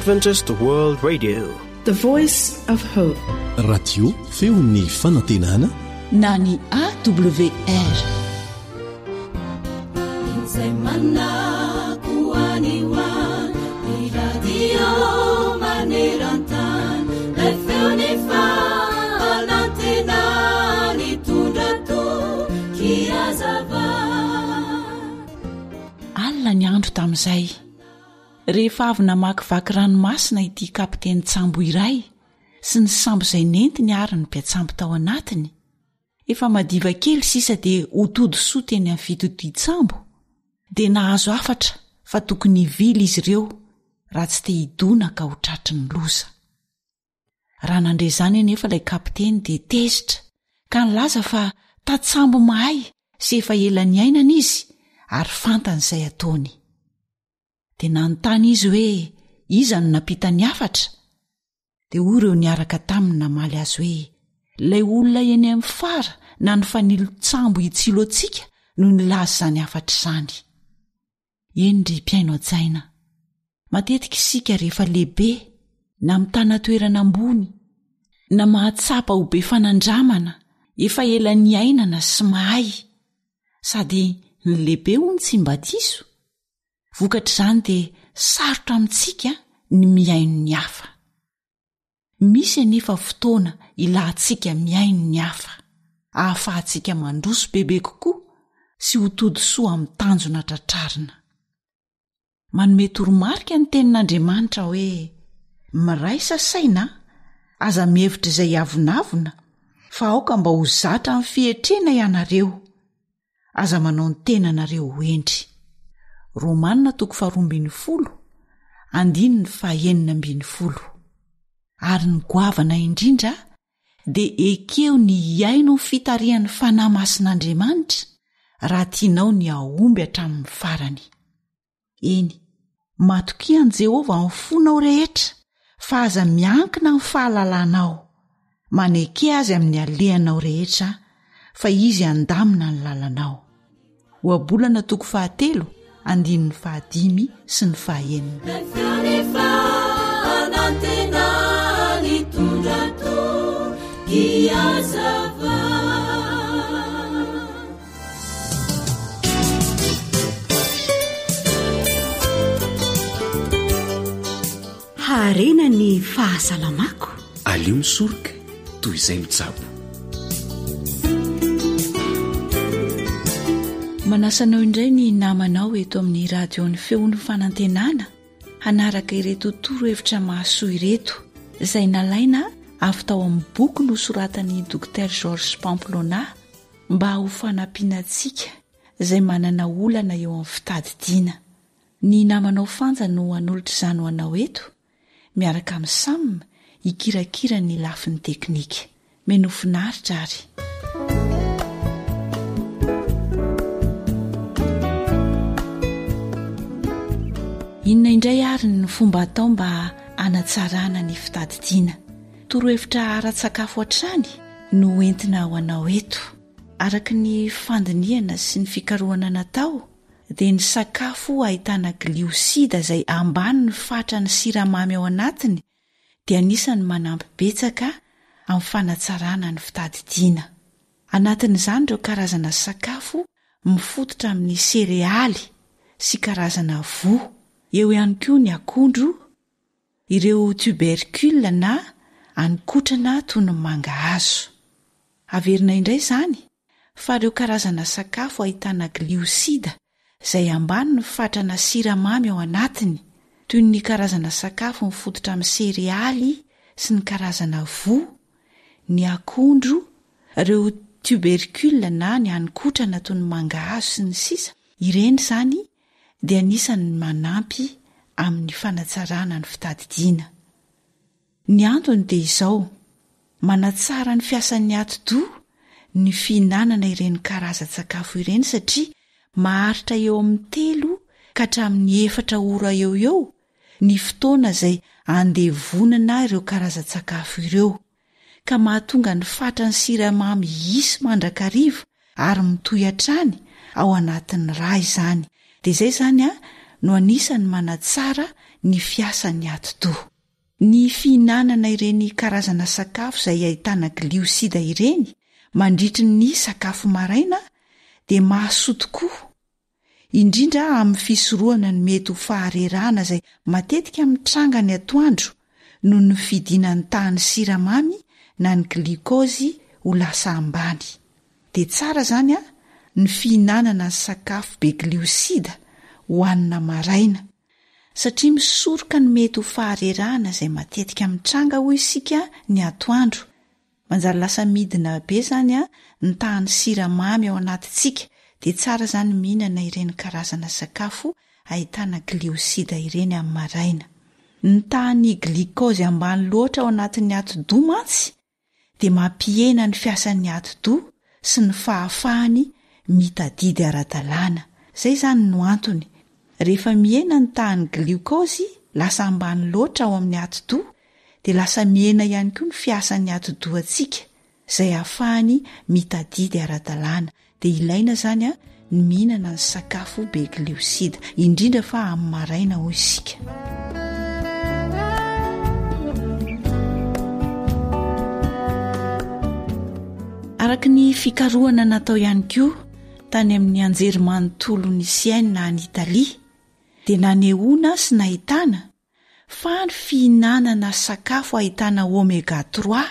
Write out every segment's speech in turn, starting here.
Adventist World Radio, the voice of hope. Radio feon'ny fanantenana na ny AWR. Alina ny andro tamin'izay rehefa avy namakivaky ranomasina ity kapiteny tsambo iray sy ny sambo izay nentiny ary ny mpiatsambo tao anatiny, efa madiva kely sisa dia hotody soa teny amin'ny fitotia-tsambo dia nahazo afatra fa tokony hivily izy ireo raha tsy te hidona ka ho tratry ny loza. Raha nandre izany anefa ilay kapiteny dia tezitra ka nilaza fa tatsambo mahay sy efa ela ny ainana izy ary fantany izay ataony. Dia nanontany izy hoe iza no nampita ny afatra? Dia hoy ireo niaraka taminy namaly azy hoe ilay olona eny amin'ny fara na ny fanilo-tsambo hitsilo antsika no nilaza izany afatra izany. Eny ry mpiaino an-tsaina, matetika isika rehefa lehibe na mitana toerana ambony na mahatsapa ho be fanandramana efa ela ny ainana sy mahay sady ny lehibe hoy ny tsy mba diso, vokatra izany dia sarotra amintsika ny miaino ny hafa. Misy anefa fotoana ilahantsika miaino ny hafa, ahafahantsika mandroso bebe kokoa sy ho tody soa amin'ny tanjona tratrarina. Manome toromarika ny tenin'Andriamanitra hoe miraisa saina aza mihevitra izay avonavona fa aoka mba ho zatra amin'ny fietrena ianareo, aza manao ny tenanareo ho endry. Romanina 12:9-20. Ary ny goavana indrindra dia ekeo ny hiaino ny fitarihan'ny fanahy masin'Andriamanitra raha tianao ny ahomby hatramin'ny farany. Eny, matokian Jehovah amin'ny fonao rehetra fa aza miankina amin'ny fahalalanao, maneke azy amin'ny alehanao rehetra fa izy andamina ny lalanao. Oabolana 3:5 sy ny 5. Harena ny fahasalamako. alio misoroka toy izay mitsabo. Manasanao indray ny namanao eto amin'ny radiony feon'ny fanantenana hanaraka ireto torohevitra mahasoa ireto izay nalaina avy tao amin'ny boky nosoratan'i Dr Georges Pamplona mba ho fanampiana antsika izay manana olana eo amin'ny fitadidiana. Ny namanao fanja no hanolotra izany ho anao eto miaraka amin'ny Sam ikirakira ny lafin'ny teknika. Menofinaritra ary. Inona indray ary ny fomba atao mba hanatsarana ny fitadidiana? Torohevitra ara-tsakafo hatrany no entina ho anao eto. Araka ny fandiniana sy ny fikarohana natao dia ny sakafo ahitana gliosida izay ambany ny fatra ny siramamy ao anatiny dia anisany manampy betsaka amin'ny fanatsarana ny fitadidiana. Anatin'izany ireo karazana sakafo mifototra amin'ny serealy sy karazana voa, eo ihany koa ny akondro, ireo tubercule na anikotrana toy ny mangahazo. Averina indray izany fa ireo karazana sakafo ahitana gliosida izay ambany ny fatrana siramamy ao anatiny toy ny karazana sakafo mifototra amin'ny serealy sy ny karazana voa, ny akondro, ireo tubercule na ny anikotrana toy ny mangahazo sy ny sisa. Ireny izany dia anisany manampy amin'ny fanatsarana ny fitadidiana. Ny antony dia izao, manatsara ny fiasan'ny ati-doha ny fihinanana ireny karazan-tsakafo ireny satria maharitra eo amin'ny 3 ka hatramin'ny 4 ora eo ny fotoana izay andevonana ireo karazan-tsakafo ireo, ka mahatonga ny fatran'ny siramamy hisy mandrakariva ary mitohy hatrany ao anatin'ny ra izany. Dia izay izany no anisany manatsara ny fiasan'ny ati-do. Ny fihinanana ireny karazana sakafo izay ahitana gliosida ireny mandritry ny sakafo maraina dia mahasoa tokoa, indrindra amin'ny fisorohana ny mety ho faharerahana izay matetika mitranga ny atoandro noho ny fidinan'ny tahan'ny siramamy na ny glikozy ho lasa ambany. Dia tsara izany ny fihinanana ny sakafo be gliosida hohanina maraina satria misoroka ny mety ho faharerahana izay matetika mitranga hoy isika ny atoandro. Manjary lasa midina be izany ny tahan'ny siramamy ao anatintsika, dia tsara izany mihinana ireny karazana sakafo ahitana gliosida ireny amin'ny maraina. Ny tahan'ny glikozy ambany loatra ao anatin'ny ati-do mantsy dia mampihena ny fiasan'ny ati-do sy ny fahafahany mitadidy ara-dalàna. Izay izany no antony. Rehefa mihena ny tahan'ny glikozy lasa ambany loatra ao amin'ny ati-do dia lasa mihena ihany koa ny fiasan'ny ati-do antsika izay ahafahany mitadidy ara-dalàna. Dia ilaina izany ny mihinana ny sakafo be gliosida, indrindra fa amin'ny maraina hoy isika. Araka ny fikarohana natao ihany koa tany amin'ny anjerimanontolon'ny Sienne na ny Italia dia nanehoana sy nahitana fa ny fihinanana sakafo ahitana oméga 3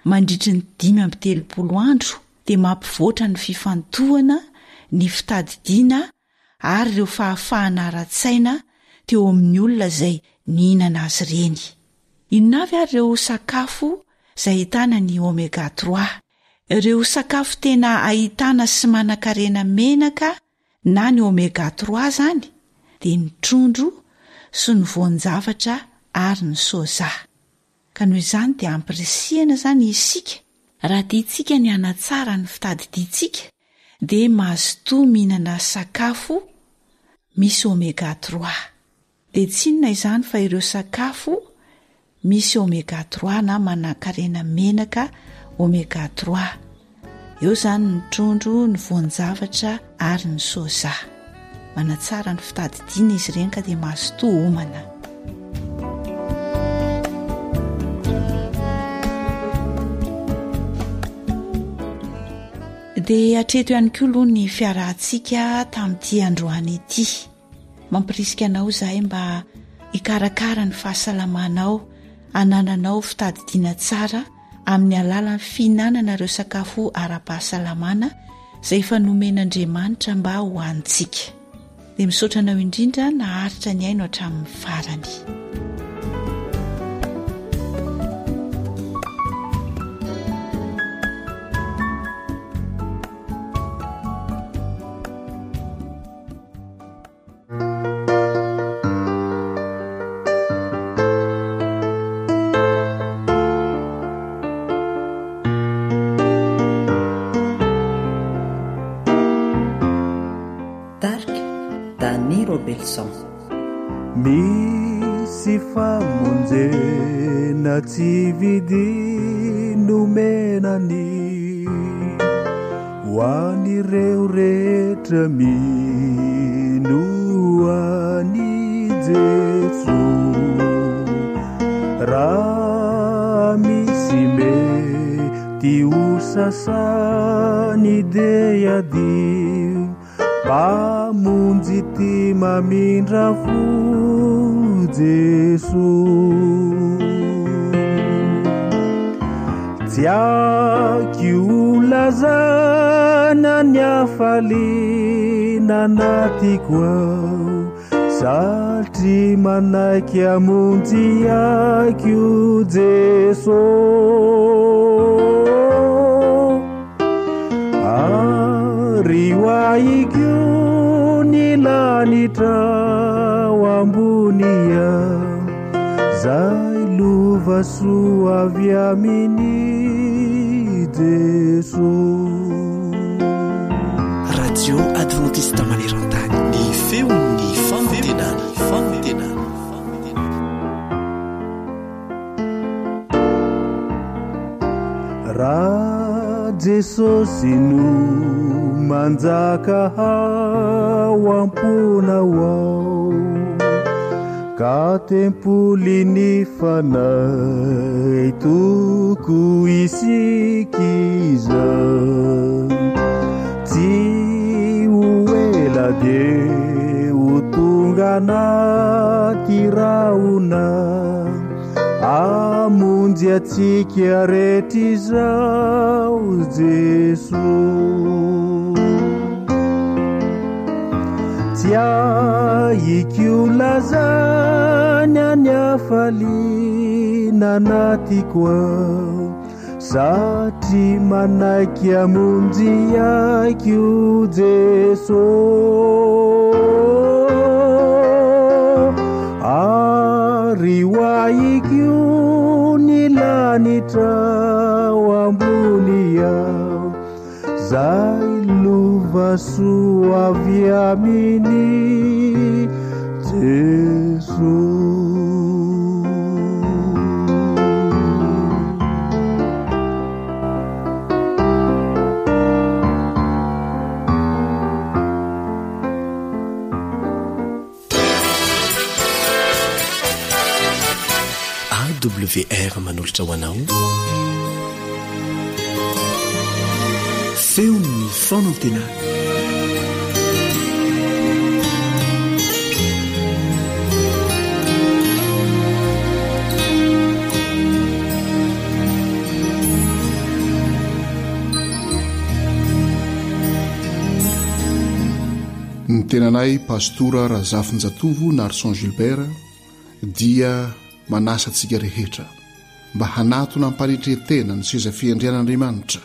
mandritry ny 5-7 andro dia mampivoatra ny fifantohana, ny fitadidiana ary ireo fahafahana ara-tsaina teo amin'ny olona izay nihinana azy ireny. Inona avy ary ireo sakafo izay ahitana ny oméga 3? Ireo sakafo tena ahitana sy manan-karena menaka na ny oméga 3 zany dia ny trondro sy ny voan-javatra ary ny soja. Ka noho izany dia ampirisihana izany isika raha tiantsika ny hanatsara ny fitadidiantsika dia mahazo mihinana sakafo misy oméga 3. Dia tsy inona izany fa ireo sakafo misy oméga 3 na manan-karena menaka oméga 3. Eo izany ny trondro, ny voan-javatra ary ny soja. Manatsara ny fitadidiana izy ireny ka dia mahazo homana. Dia hatreto ihany koa aloha ny fiarahantsika tamin'ity androany ity. Mampirisika anao izahay mba hikarakara ny fahasalamanao, hanananao fitadidiana tsara amin'ny alalan'ny fihinanana ireo sakafo ara-pahasalamana izay efa nomen'Andriamanitra mba ho antsika. Dia misaotra anao indrindra naharitra ny aino hatramin'ny farany. Misy famonjena tsy vidy nomenany ho an'ireo rehetra mino any Jesosy. Raha misy mety ho sasany dia adio pamonjy ty mamindra fo Jesosy. Tsy aky ho lazana ny hafaliana anatiko ao satria manaiky hamonjy aky o Jesosy. Ary hoaiko ny lanitra ao ambony ao zay lova soa avy aminy Jesosy. Radio Adventiste Maneran-tany, ny feon'ny famitenana. Raha Jesosy no manjaka ao amponao ao ka tempoliny fanay toko isikiza tsy hoela de ho tonga anaty raona amonjy atsika rehetra izao Jesosy tsy aiko lazany any afaliana anatiko ao satria manaiky amonjy aiko Jesosy ary hoaiko ny lanitra ao ambony ao zay lova soa avy aminy Jesosy. AWR manolotra ho anao feon'ny fonantena. Ny tenanay pastora Razafinjatovo Narson Gilbert dia manasa antsika rehetra mba hanatona amparitretena ny seza fiandrian'Andriamanitra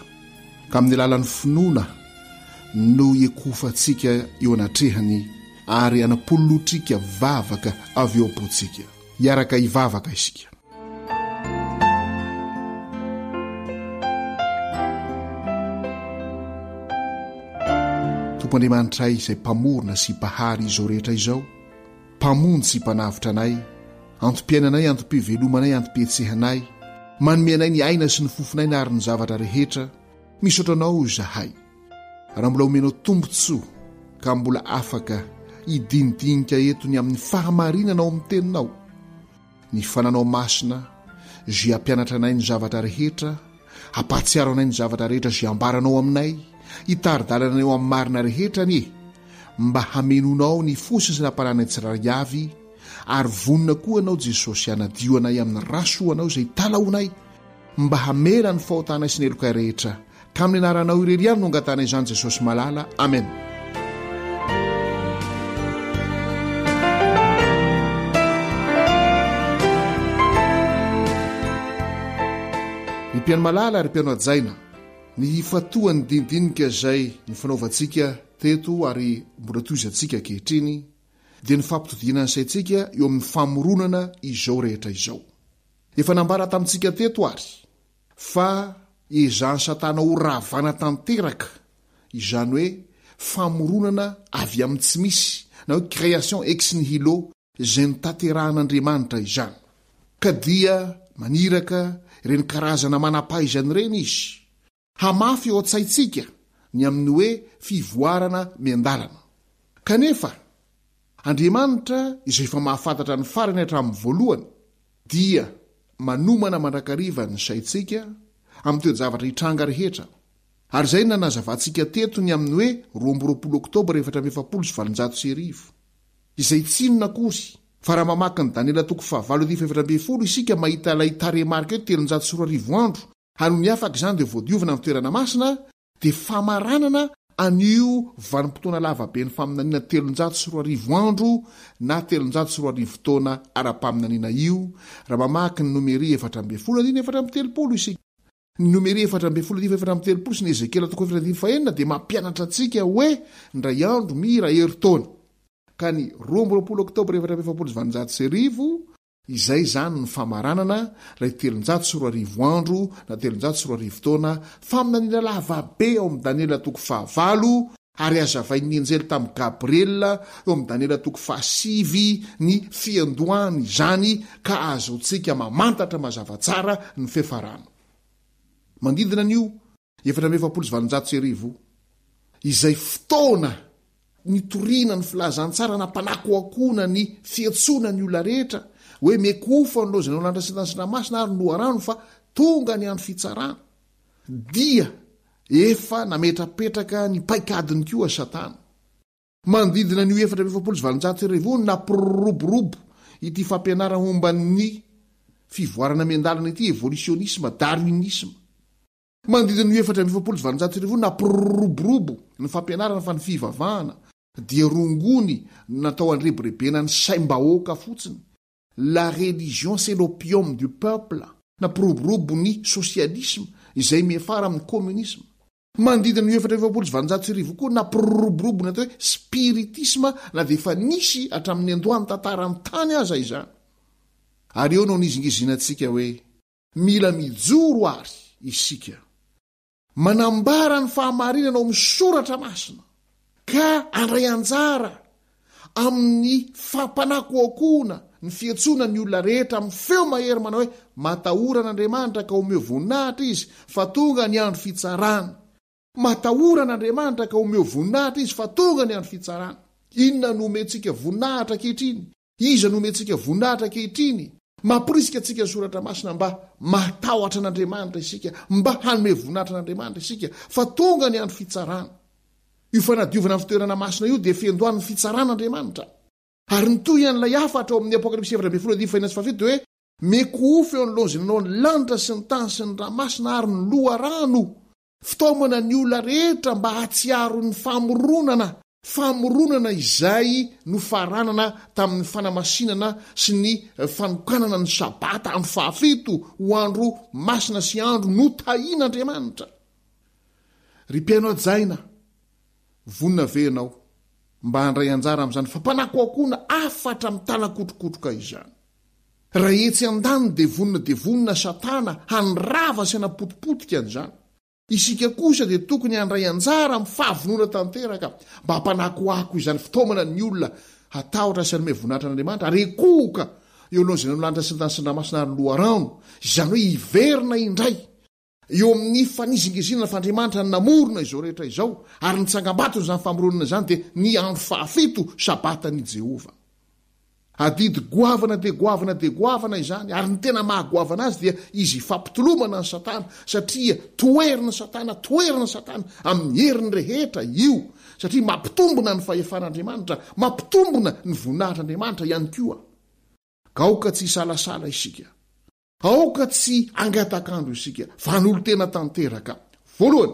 ka amin'ny alalan'ny finoana no ekofantsika eo anatrehany ary anapololotrika vavaka avy eo am-potsika hiaraka hivavaka isika. Tompo Andriamanitra izay mpamorona sy mpahary izao rehetra izao, mpamonjy sy mpanavitra anay, antom-piainanay, antom-pivelomanay, antom-pietsehanay, manome anay ny aina sy ny fofonay na ary ny zavatra rehetra, misaotra anao zahay. Raha mbola omenao tombotsoa ka mbola afaka hidinidinika etony amin'ny fahamarinanao amin'ny teninao, ny fananao masina zay hampianatra anay ny zavatra rehetra, hampatsiaro anay ny zavatra rehetra zay ambaranao aminay, hitaridalana eo amin'ny marina rehetra nie, mba hamenonao ny fosiny sy nampananay tsirairay avy, ary vonina koa anao Jesosy hanadio anay amin'ny rasoanao zay talaonay, mba hamera ny fahotanay sy ny elokay rehetra, ka amin'ny anaranao irery ihany no angatanay izany Jesosy malala. Amen. Ny mpiano malala ary mpiano ajaina, ny fatoany dinidinika zay ny fanaovantsika teto ary mbola toizantsika kehitriny dia ny fampitodiana ny saintsika eo amin'ny famoronana izao rehetra izao. Efa nambara tamintsika teto ary fa ezany Satana ho ravana tanteraka, izany hoe famoronana avy amin'ny tsy misy, na hoe création ex nihilo zay nitateran'Andriamanitra izany, ka dia maniraka ireny karazana manam-pahaizany ireny izy hamafy eo an-tsaintsika ny amin'ny hoe fivoarana miandalana. Kanefa Andriamanitra izay efa mahafantatra ny farany hatramin'ny voalohany dia manomana mandrakariva ny saintsika amin'ny toe-javatra hitranga rehetra. Ary izay nanazavantsika teto ny amin'ny hoe 20 Oktobra 1720 izay tsinona kory fa raha mamaky ny Daniela 7:7 isika mahita ilay taremarika hoe 740 andro ary ny afaka izany dia voadiovana amin'ny toerana masina dia famaranana anio vanim-potoana lavabe ny faminaniana 740 andro na 740 taona ara-paminaniana io raha mamaky ny nomeria 4:4 isika. Ny nomeria 4:4 sy ny Ezekiela 3:4 dia mampianatra antsika hoe ndray andro mira heri-taona. Ka ny 20 Oktobra 1720 izay zany ny famaranana ilay 740 andro na 740 taona faminaniana lavabe ao amin'ny Daniela 5 ary azavain'ny anjely tamin'ny Gabriela eo amin'ny Daniela 5 ny fiandohany izany ka azotsika mamantatra mazava tsara ny fefarano. Mandidina an'io 1720 izay fotoana nitoriana ny filazantsara nampanakoakona ny fiatsona ny olona rehetra hoe mekofa nylozana o landrasetansinamasina ary noarano fa tonga ny andro fitsarana dia efa nametrapetraka ny paikadiny koa satana mandidina ny 7 napiroroborobo ity fampianarana momban'ny fivoarana miandalana ity evolutionisme darwinisme mandidina ny 7 napiroroborobo ny fampianarana fa ny fivavahana dia rongony natao andrebirebena ny saimbahoaka fotsiny la religion c'est l'opium du peuple napiroroborobo ny socialisme izay miafara amin'ny communisme mandidina ny 7 koa napiroroborobo natao hoe spiritisme na dia efa nisy hatramin'ny andohany tantarany tany aza izany ary eo no nizingizinatsika hoe mila mijoro ary isika manambara ny fahamarinana ao amin'ny soratra masina ka andray anjara amin'ny fampanakoakona ny fiatsona ny olona rehetra amin'ny feo mahery manao hoe matahoran'Andriamanitra ka omeo voninahitra izy fa tonga ny andro fitsarana matahoran'Andriamanitra ka omeo voninahitra izy fa tonga ny andro fitsarana inona no omentsika voninahitra kehitriny iza no omentsika voninahitra kehitriny mampirisika antsika ny soratra masina mba matahotra an'Andriamanitra isika mba hanome voninahitra an'Andriamanitra isika fa tonga ny andro fitsarana io fanadiovana ny fitoerana masina io dia fiandohan'ny fitsaran'Andriamanitra ary nytoy ian'ilay afatra ao amin'ny apokalipsy 7:15 hoe mekofo eo anylonzinanao ny lanitra sy ny tany sy ny ramasina ary ny loharano fitaomana ny olona rehetra mba hatsiaro ny famoronana izay no faranana tamin'ny fanamasinana sy ny fanokanana ny sabata amin'ny 7 ho andro masina sy andro no tahian'Andriamanitra ry mpiaino ajaina vonina venao mba handray anjara amin'izany fampanakoakona afatra mitanakotrokotroka izany raha etsy an-daniny dia vonina satana hanrava sy hanapotipotika an'izany isika kosa dia tokony handray anjara amin'ny fahavonona tanteraka mba hampanakoako izany fitaomana ny olona hatahotra sy hanome voninahitra an'Andriamanitra ary ekoka eo alohan'izay nolanitra sy ny tany sy ny ramasina ary loharano izany hoe hiverina indray eo amin'ny fanizingizina f'Andriamanitra ny namorona izao rehetra izao ary nitsangambato izany famoronana izany dia ny andro 7 sabatany Jehova adidy goavana dia goavana izany ary ny tena mahagoavana azy dia izy fampitolomana ny satana satria toerina satana amin'ny heriny rehetra io satria mampitombona ny fahefan'Andriamanitra mampitombona ny voninahitr'Andriamanitra ihany koa gaoka tsy salasala isika aoka tsy angatakandro isika fa n'olo tena tanteraka voalohany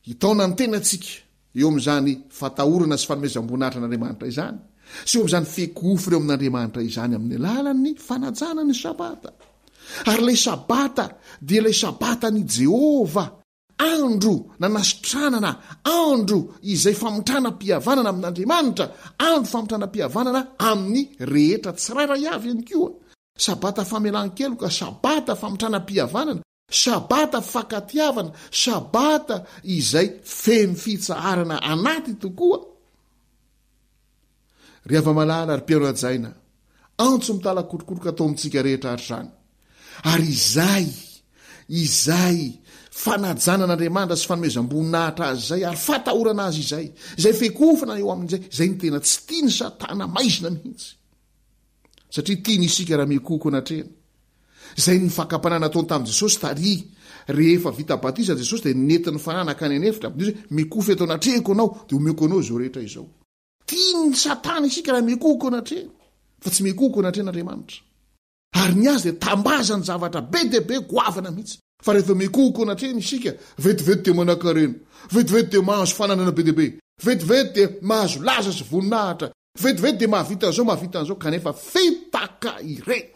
hitaona ny tenantsika eo amin'izany fatahorana sy fanomezam-boninahitra an'Andriamanitra izany sy eo amin'izany fekofo ireo amin'Andriamanitra izany amin'ny alalan'ny fanajana ny sabata ary ilay sabata dia ilay sabata ny Jehova andro nanasitranana andro izay famotranam-pihavanana amin'Andriamanitra andro famotranam-pihavanana amin'ny rehetra tsirairay avy ihany koa sabata famelan-keloka sabata famotranam-pihavanana sabata fakatiavana sabata izay feno fitsaharana anaty tokoa ry hava-malala ry mpiaino ajaina antso mitalakotrokotroka atao amintsika rehetra hatr'izany ary izay fanajanan'Andriamanitra sy fanomezam-boninahitra azy izay ary fatahorana azy izay fekofana eo amin'izay izay ny tena tsy tia ny satana maizina mihitsy satria tiany isika raha mekoko anatrena izay ny fakapanana ataony tamin'i Jesosy taria rehefa vita batisa Jesosy dia nentin'ny fananaka any anefitra mekofo eto anatrehako anao dia omeko anao izao rehetra izao tiany ny satana isika raha mekoko anatrena fa tsy mekoko anatrena Andriamanitra ary ny azy dia tambazany zavatra be dia be goavana mihitsy fa rehefa mekoko anatrena isika vetivety dia manankarena vetivety dia mahazo fananana be dia be vetivety dia mahazo laza sy voninahitra vetivety dia mahavita an'izao kanefa fetaka ireny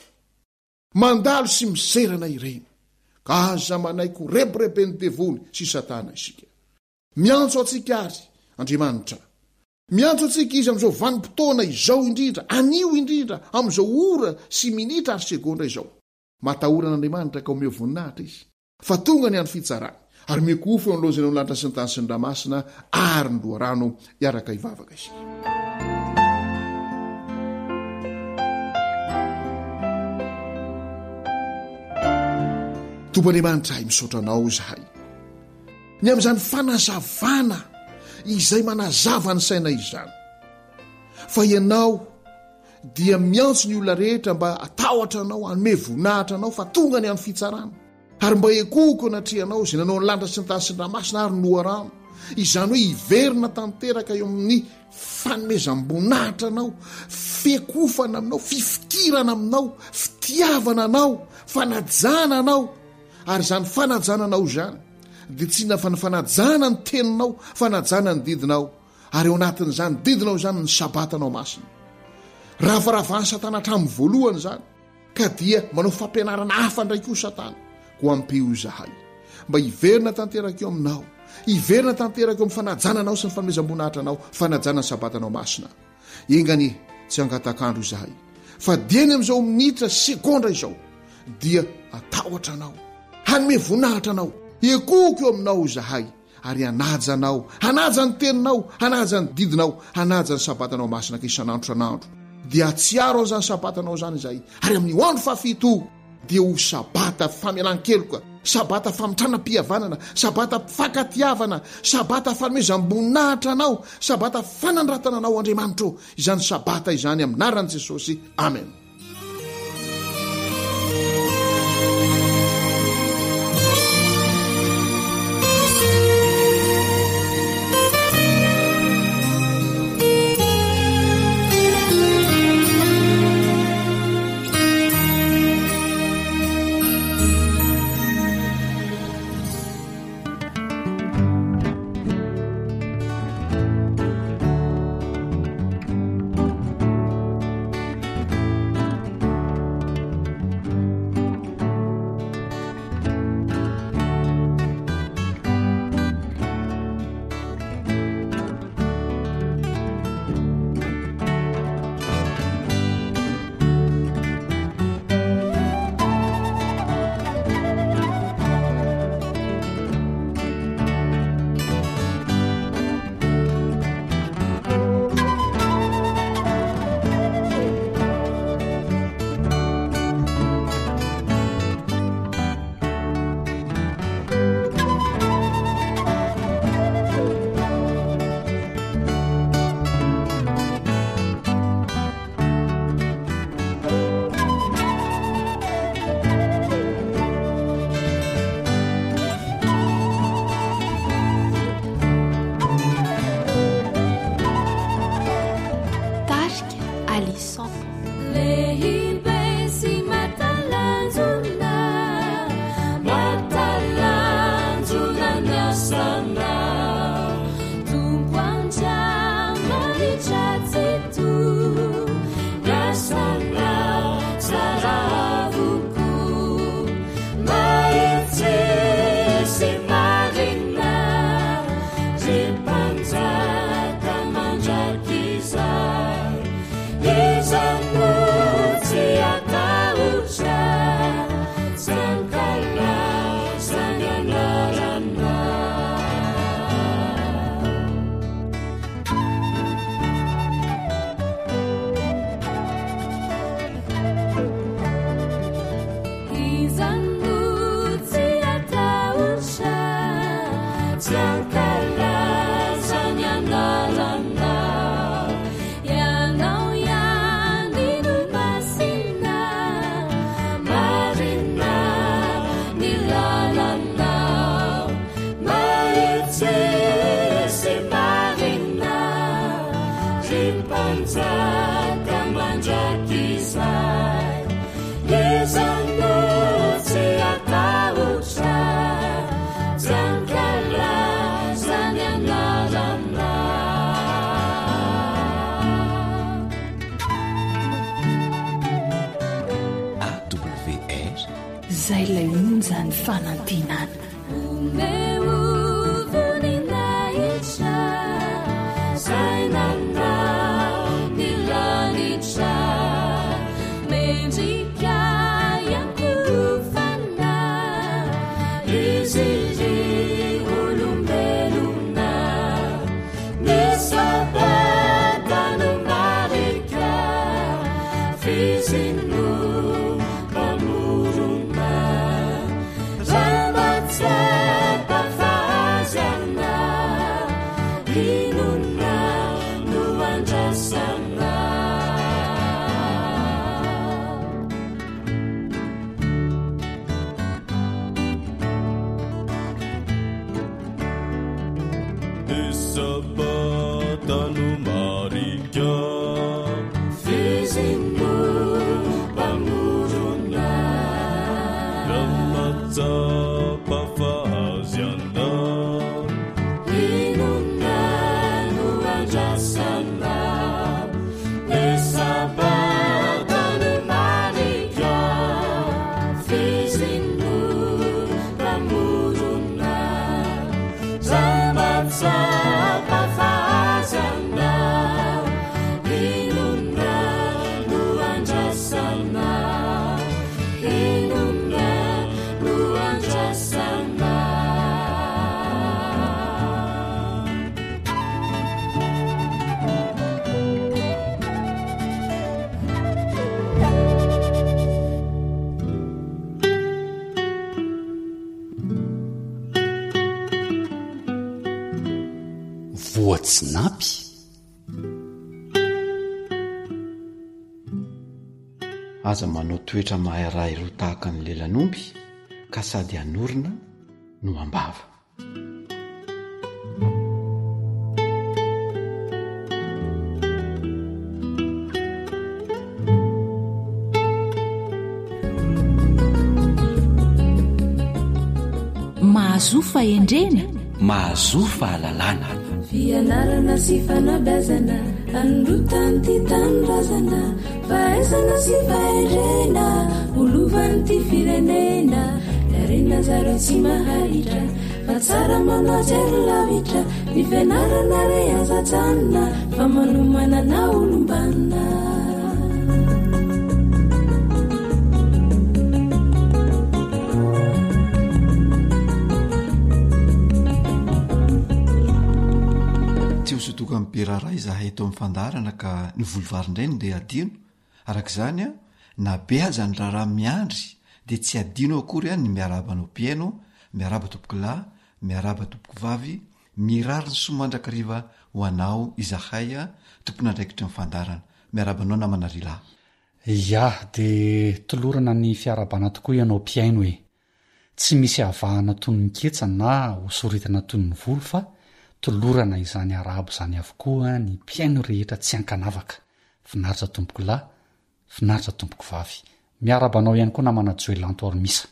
mandalo sy miserana ireny ka aza manaiko reborebe ny devony sy satana isika miantso atsika ary Andriamanitra miantso atsika izy amin'izao vanim-potoana izao indrindra anio indrindra amin'izao ora sy minitra ary segondra izao matahorana ka omeo voninahitra izy fa tonga ny andro fitsarana ary mekofo eo an'lozana ny lanitra sy ny tany sy ny ramasina ary ny loharano iaraka ivavaka isika Tompoandriamanitra hay misaotra anao zahay ny amin'izany fanazavana izay manazava ny saina izany fa ianao dia miantso ny olona rehetra mba atahotra anao anome vonahitra anao fa tonga ny amin'ny fitsarana ary mba ekoko anatrehanao izay nanao ny lanitra sy ny tany sy ny ramasina ary noharano izany hoe hiverina tanteraka eo amin'ny fanomezam-bonahitra anao fekofana aminao fifikirana aminao fitiavana anao fanajana anao ary zany fanajana anao zany dia tsy nafanajana ny teninao fanajana ny didinao ary eo anatin'izany didinao zany ny sabatanao masina rahafaravany satana hatramin'ny voalohany zany ka dia manao fampianarana hafa ndraiky io satana ko ampio zahay mba hiverina tanteraka eo aminao hiverina tanteraka eo amin'ny fanajananao sy ny fanomezam-bonahitra anao fanajana ny sabatanao masina engany tsy angatakandro izahay fa dieny amin'izao minitra sekondra izao dia atahotra anao hanome vonahitra anao ekoko eo aminao izahay ary hanajanao hanaja ny teninao hanaja ny didinao hanaja ny sabatanao masina ka isan'andro san'andro dia atsiaro an'izany sabatanao zany izay ary amin'ny hoandro fafito dia ho sabata famelan-keloka sabata famitranam-pihavanana sabata fakatiavana sabata fanomezam-bonahitra anao sabata fanandratana anao andriamanitro izany sabata izany aminaran'i Jesosy amen. Zay lay onjany fanantinana Inuna nuanjasana esabatano marika fizingo pamorona ramatsapa fahaziana inona no andrasana esabatano marika fizingo pamorona ramatsapa fahaziana inona no andrasana inona no andrasana voatsinapy aza manao toetra mahay raha ireo tahaka ny lelan'omby ka sady anorina no ambava mahazofa endrena mahazofa alalana fianarana sy fanabazana androtany ty tanindrazana fahaizana sy fahendrena olovany ty firenena darena zareo tsy maharitra fa tsara manao jery lavitra ny fianarana re azajanona fa manomanana olombanina sotoka amin'ny beraraha izahay eto amin'ny fandarana ka ny volovarindray dia adino arak'izany a na be aza ny raharaha miandry dia tsy adino akory a ny miarabanao piaino miaraba tompokolahy miaraba tompoko vavy mirary ny somandrakariva ho anao izahay a tompona andraikitry ny fandarana miarabanao namanarila ia dia tolorana ny fiarabana tokoa ianao piaino hoe tsy misy avahana toy ny ketsa na hosoritana toy ny volo fa tolorana izany arabo zany avokoa ny piaino rehetra tsy ankanavaka finaritra tompoko lahy finaritra tompoko vavy miarabanao ihany koa namana joelanto ormisa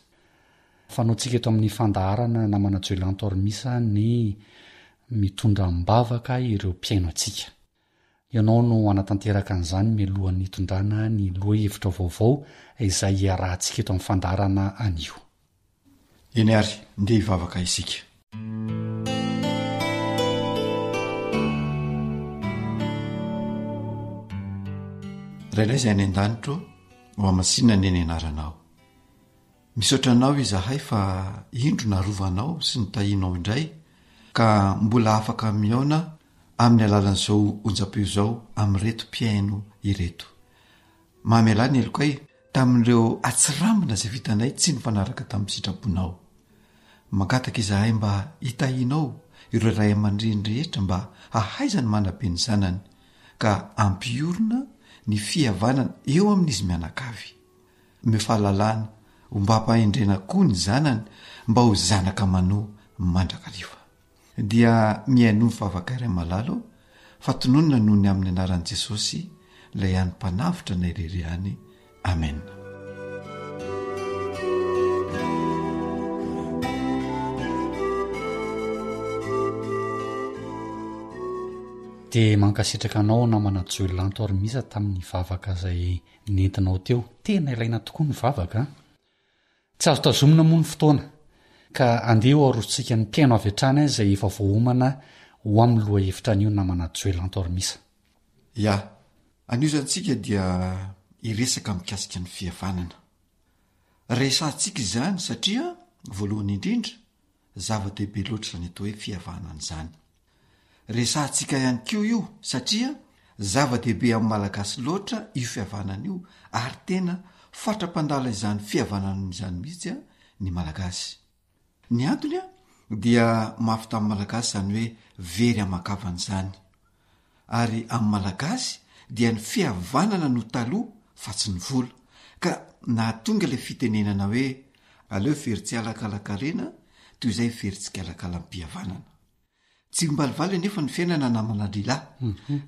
fanaontsika eto amin'ny fandaharana namana joelanto ormisa ny mitondra mbavaka ireo piaino atsika ianao no anatanteraka an'izany milohan'ny itondrana ny loha hevitra vaovao izay iarahantsika eto amin'ny fandaharana anio eny ary ndeha hivavaka isika railay izay any an-danitro ho amasinina ny eny anaranao misaotranao izahay fa indro narovanao sy ny tahinao indray ka mbola afaka miaona amin'ny alalan'izao onjapeo izao amin'reto piaino ireto mamelay ny elokay tamin'ireo atsirambina izay vitanay tsy ny fanaraka tamin'ny sitraponao mangataka izahay mba hitahinao ireo ray aman-dreny rehetra mba ahaizany manabe ny zanany ka ampiorina ny fihavanana eo amin'izy mianakavy mifahalalana ho mba hampahendrena koa ny zanany mba ho zanaka manoa mandrakariva dia miaino mivavaka iray malalo fa tononona noho ny amin'ny anaran'i Jesosy ilay any mpanavitra na ireriany amen dia mankasitraka anao namana joelanto ormisa tamin'ny vavaka izay nentinao teo tena ilaina tokoa ny vavaka tsy azo tazomina moa ny fotoana ka andeha ho arotsika ny piaino avy hatrany izay efa voahomana ho amin'ny loha hevitra anio namana joelanto ormisa ia aniozantsika dia iresaka mikasika ny fihavanana resantsika izany satria voalohany indrindra zava-dehibe loatra izany atao hoe fihavanana izany resantsika ihany koa io satria zava-dehibe amin'ny malagasy loatra io fihavanana io ary tena fatra-pandala izany fihavanana izany mihitsy ny malagasy ny antony a dia mafy tamin'ny malagasy izany hoe very amakavana izany ary amin'ny malagasy dia ny fihavanana no taloha fa tsy ny vola ka nahatonga ilay fitenenana hoe aleo very tsy alakalakarena toy izay very tsy kalakala-mpihavanana tsy mbalivaly nefa ny fiainana namanadrilahy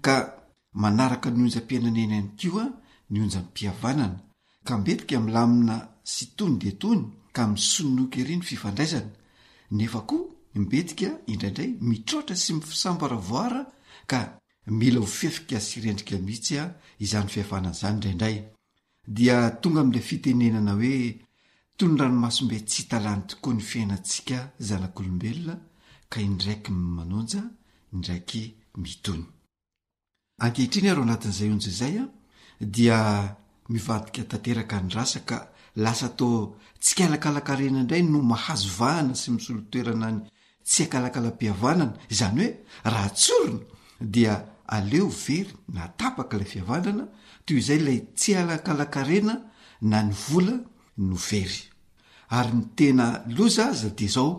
ka manaraka ny onjam-piainana eny any koa ny onjam-pihavanana ka mbetika milamina sy tony de tony ka misononoka ery ny fifandraisana nefa koa mbetika indraindray mitrotra sy mifisambaravoara ka mila ho fefika sy rendrika mihitsy a izany fihavanana zany indraindray dia tonga am'le fitenenana hoe tony ranomasombe tsy hitalany tokoa ny fiainantsika zanak'olombelona ka indraiky manonja indraiky mitony ankehitriny aro anatin'izay onjy izay a dia mivadika tanteraka ny rasa ka lasa tao tsy kalakalakarena indray no mahazo vahana sy misolotoerana ny tsy akalakala-pihavanana izany hoe raha tsorona dia aleo very na tapaka ilay fihavanana toy izay ilay tsy alakalakarena na ny vola no very ary ny tena loza aza dia zao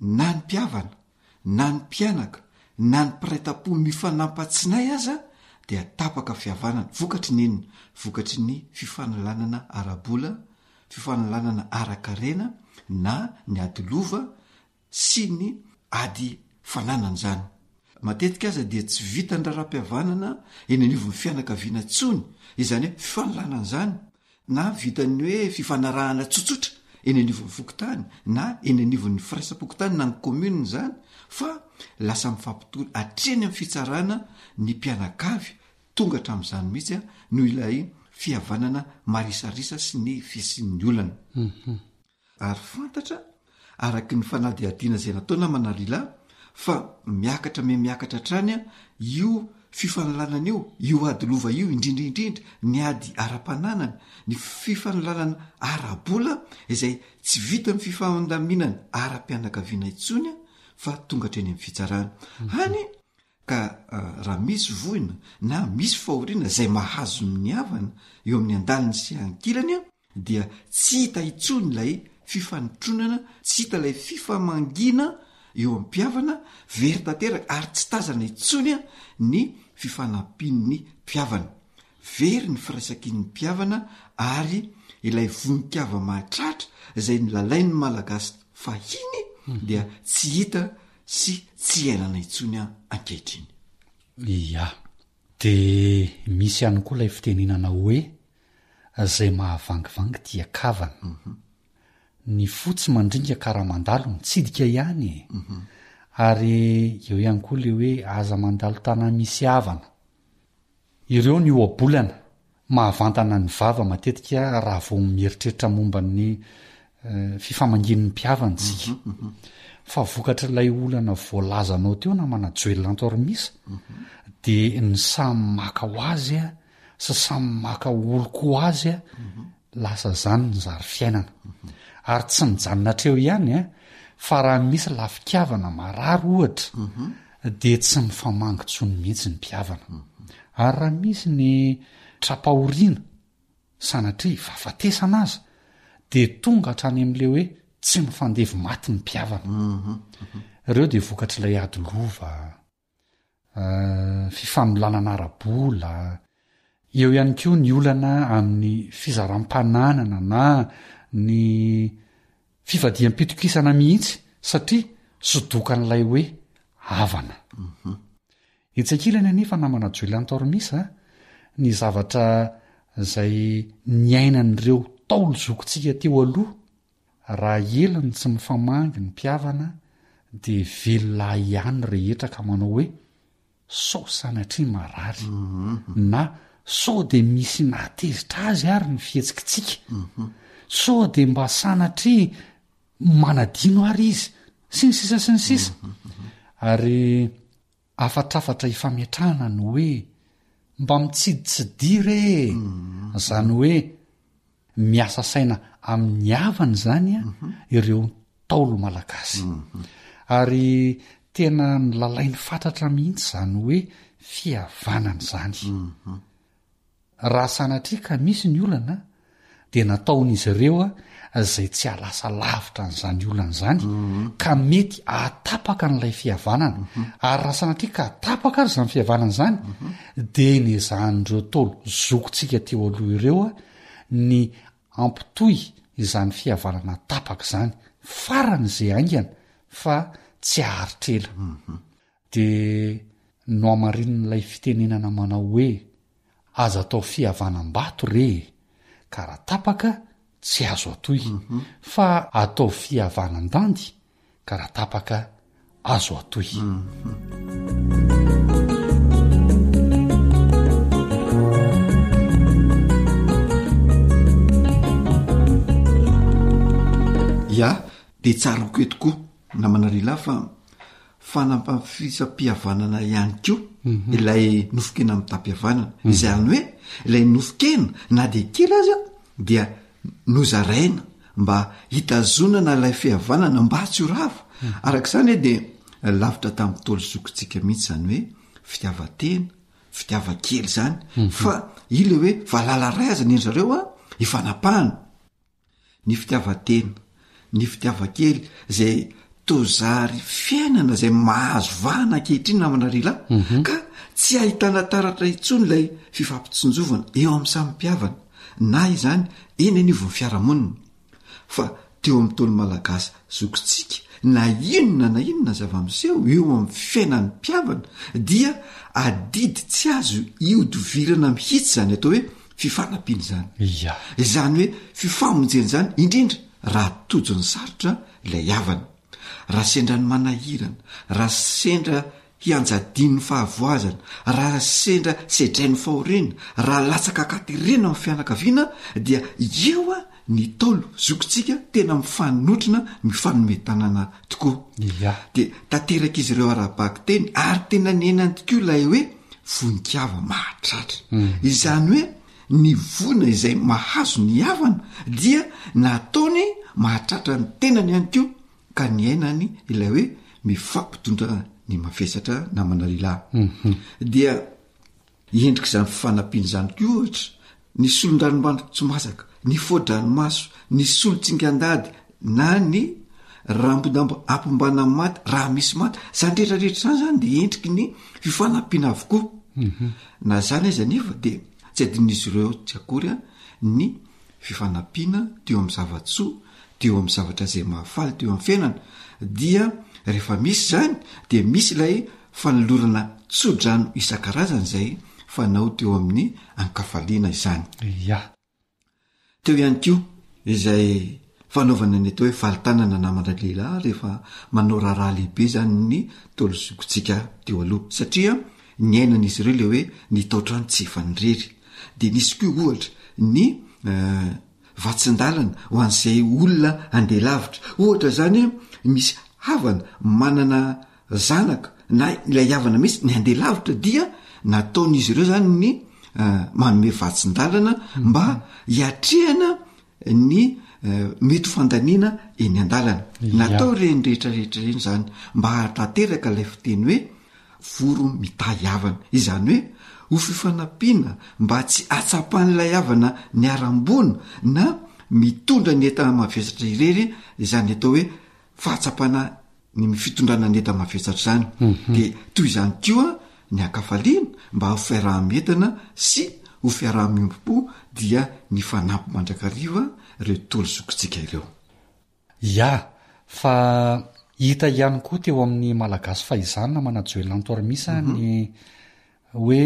na ny mpiavana na ny mpianaka na ny piraita-po mifanapatsinay aza dia tapaka fihavanana vokatry ninona vokatry ny fifanalanana arabola fifanalanana arakarena na ny adilova sy ny ady fananana zany matetika aza dia tsy vita ny raram-pihavanana eny anivon'ny fianakaviana tsony izany hoe fifanalanana zany na vitany hoe fifanarahana tsotsotra eny anivon'ny fokotany na eny anivon'ny firaisam-pokotany na ny komuna zany fa lasa mifampitoly atreny amin'ny fitsarana ny mpianakavy tonga hatramin'izany mihitsy a no ilay fihavanana marisarisa sy ny fisin'ny olana ary fantatra araky ny fanady adiana izay nataona manarila fa miakatra me miakatra trany a io fifanalanana io adilova io indrindraindrindra ny ady ara-pananana ny fifanalanana arabola izay tsy vita ny fifandaminana ara-pianakaviana itsony a fa tonga hatreny amin'ny fitsarana hany ka raha misy voina na misy fahoriana izay mahazo ny havana eo amin'ny andaliny sy ankilany a dia tsy hita itsony ilay fifanotronana tsy hita ilay fifamangina eo am'mpiavana very tanteraka ary tsy tazana itsony a ny fifanampian'ny mpiavana very ny firaisakin'ny mpiavana ary ilay voninkiava mahatratra izay ny lalain'ny malagasy fahiny dia tsy hita sy tsy ainana itsony a ankehitriny ia de misy ihany koa ilay fitenenana hoe zay mahavangivangy dia kavana ny fotsy mandringa karaha mandalo mitsidika ihany ary eo ihany koa le hoe aza mandalo tana misy havana ireo ny oabolana mahavantana ny vava matetika raha vao mieritreritra momba ny fifamangin'ny mpiavantsika fa vokatra ilay olana voalazanao teo na manajoelantormisa dia ny samy maka ho azy a sy samy maka oloko azy a lasa zany ny zary fiainana ary tsy nijanona treo ihany a fa raha misy lafikavana marary ohatra dia tsy mifamangotsony mihitsy ny mpiavana ary raha misy ny trapahoriana sanatria fahafatesana aza dia tonga hatrany amin'le hoe tsy mifandevy maty ny mpiavana ireo dia vokatra ilay adilova fifanolanana arabola eo ihany koa ny olana amin'ny fizaram-pananana na ny fivadiam-pitokisana mihitsy satria sodokan'ilay hoe havana itsakilany anefa namanajoelantormisa ny zavatra izay ny ainan'ireo taolo zokontsika teo aloha raha elany tsy mifamangy ny mpiavana dia velona ihany rehetra ka manao hoe sao sanatria marary na sao dia misy nahatezitra azy ary ny fihetsikitsika sao dia mba sanatria manadino ary izy sy ny sisa sy ny sisa ary afatrafatra ifamiatrahana no hoe mba mitsiditsidiry zany hoe miasa saina amin'ny havany zany a ireo taolo malagasy ary tena ny lalainy fantatra mihitsy zany hoe fihavanana zany raha sanatria ka misy ny olana dia nataon'izy ireo a zay tsy alasa lavitra n'izany olana zany ka mety atapaka n'ilay fihavanana ary raha sanatria ka atapaka ary zany fihavanana zany dia nezahan'ireo taolo zokontsika teo aloha ireo a ny ampitoy izany fihavanana tapaka zany farany izay aingana fa tsy aharitrela de no amarin'ilay fitenenana manao hoe aza atao fihavanam-bato re ka raha tapaka tsy azo atoy fa atao fihavanan-dandy ka raha tapaka azo atoy. ia de tsara koe tokoa na manarila fa fanampafisa-pihavanana ihany ko ilay nofokena amin'ny tampihavanana izay any hoe ilay nofokena na de kely azy a dia nozaraina mba hitazonana ilay fihavanana mba tsy ho rava arak'izany hoe de lavitra tamin'ny tolo zokontsika mihitsy zany hoe fitiavatena fitiavakely zany fa ile hoe valala ray aza ny zareo a hifanapahana ny fitiavatena ny fitiavakely zay tozary fiainana zay mahazo vahana ankehitriny namanarila ka tsy ahitana taratra intsony ilay fifampitsinjovana eo amin'ny samympiavana na izany eny anivon'ny fiaramonina fa teo amin'ny tolo malagasy zokontsika na inona zava-miseho eo amin'ny fiainan'ny mpiavana dia adidy tsy azo iodivirana mihitsy zany atao hoe fifanampiana zany izany hoe fifamonjeny zany indrindra raha tojo ny sarotra ilay havana raha sendra ny manahirana raha sendra hianjadiny fahavoazana raha sendra sedrainy fahorena raha latsaka katerena amin'ny fianakaviana dia eo a ny tolo zokontsika tena mifanotrina mifanometanana tokoa de tanteraka izy ireo ara-baky teny ary tena nenany tokoa ilay hoe voninkiava mahatratra izany hoe ny vona izay mahazo ny havana dia nataony mahatratra ny tenany ihany ko ka ny ainany ilay hoe mifampitondra ny mafesatra na manarila dia endrika izany fifanampiana zany ko ohatra ny solondranomandro tsy masaka ny fodranomaso ny solotsingan-dady na ny rambodambo ampombana maty raha misy maty zany rehetrarehetra zany zany de endriky ny fifanampiana avokoa na zany aiza nefa de tsy adin'izy ireo tsy akory a ny fifanampiana teo amin'ny zavatsoa teo amin'ny zavatra zay mahafaly teo amin'ny fiainana dia rehefa misy zany de misy ilay fanolorana tsodrano isan-karazany zay fanao teo amin'ny ankafaliana izany teo ihany ko izay fanaovana ny atao hoe valitanana namana lehilahy rehefa manao raharaha lehibe zany ny tolo zokontsika teo aloha satria ny ainan'izy ireo le hoe ny taotrano tsy efanrery de nisy koa ohatra ny vatsin-dalana ho an'izay olona andeha lavitra ohatra zany misy havana manana zanaka na ilay havana misy ny andeha lavitra dia nataon'izy ireo zany ny manome vatsin-dalana mba hiatrehana ny mety fandaniana eny an-dalana natao reny rehetrarehetra reny zany mba hahatanteraka ilay fiteny hoe voro mitahy havana izany hoe ho fifanampiana mba tsy atsapan'ilay havana ny arambona na mitondra ny enta mavesatra irery izany atao hoe fahatsapana ny fitondrana ny enta mavesatra zany de toy izany koa ny ankafaliana mba ho fiaraha-mientana sy ho fiaraha-miompo dia ny fanampy mandrakariva reo tolo zokontsika ireo fa hita ihany koa teo amin'ny malagasy fahizanona manajoelantoarmisa ny hoe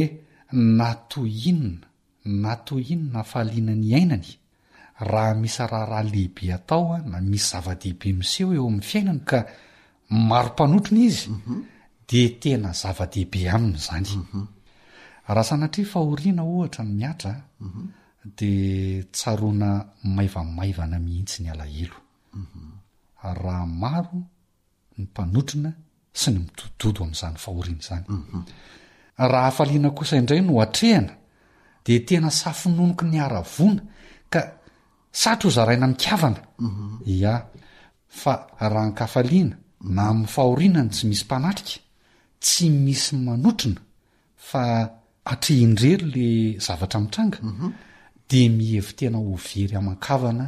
natoinona fahaliana ny ainany raha misy raharaha lehibe atao na misy zava-dehibe miseho eo amin'ny fiainany ka maro-panotrina izy de tena zava-dehibe aminy zany raha sanatria fahoriana ohatra ny miatra de tsaroana maivamaivana mihitsy ny alahelo raha maro ny mpanotrina sy ny mitododo amin'izany fahoriana zany raha hafaliana kosa indray no atrehana de tena safinonoko ny aravona ka satro ho zaraina mikavana fa raha nkafaliana na amin'ny fahorinany tsy misy mpanatrika tsy misy manotrina fa atrehindrery le zavatra mitranga de mihevy tena ho very aman-kavana